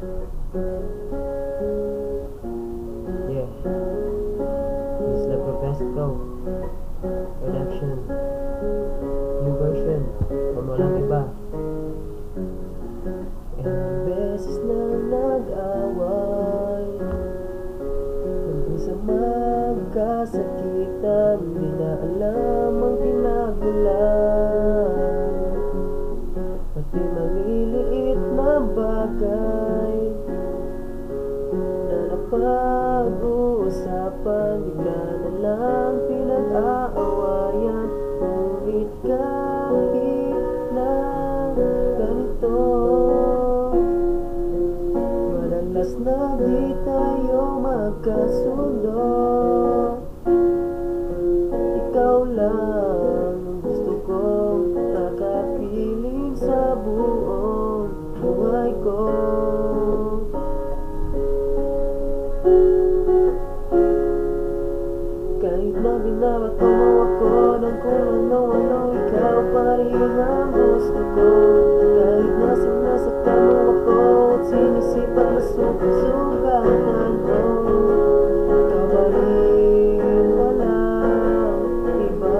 Yeah, this is Love Profesco Production. New version, kung walang iba. Ilang beses na nag-away hanggang sa magkasakitan, di na alam ang pinagmulan. Pati maliliit na bagay na napag-uusapan, bigla na lang pinag-aawayan. Ngunit kahit na ganito, madalas na di tayo magkasundo. Ikaw lang ang gusto kong makapiling sa buong buhay ko. Kahit na binabato mo ako ng kung ano-ano, ikaw pa rin ang gusto ko. Kahit na sinasaktan mo ako at sinisipan na sugatan mo, ikaw pa rin, walang iba.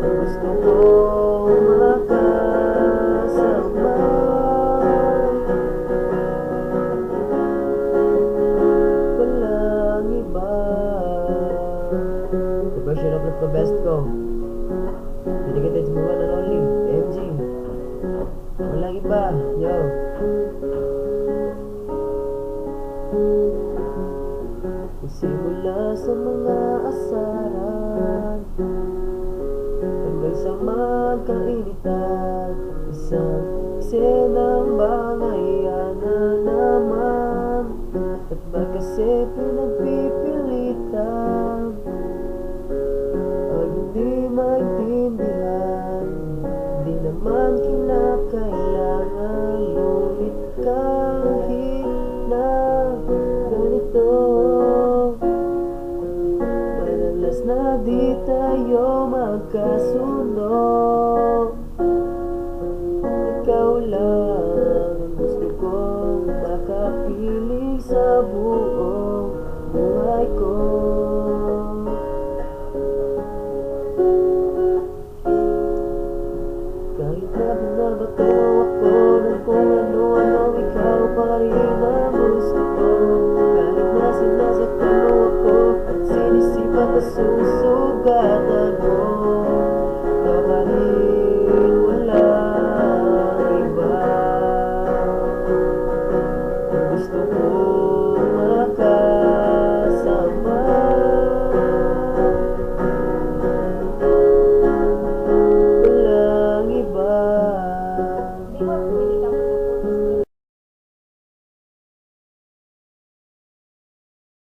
Ang gusto kong makasama, walang iba. The version of Love Profesco, dedicated to one and only MG. Walang iba, yo. Simula sa mga asaran hanggang sa magkainitan, isang eksenang bangayan na naman. At ba kasi pinagpipilitan ang hindi maintindihan? Di naman kinakailangan, ngunit kahit na ganito, madalas na di tayo magkasundo. Ikaw lang ang gusto kong makapiling sa buong buhay ko. Kahit na binabato ako ng kung ano-ano, ikaw pa rin ang gusto ko. Kahit na sinasaktan mo ako at sinisipan na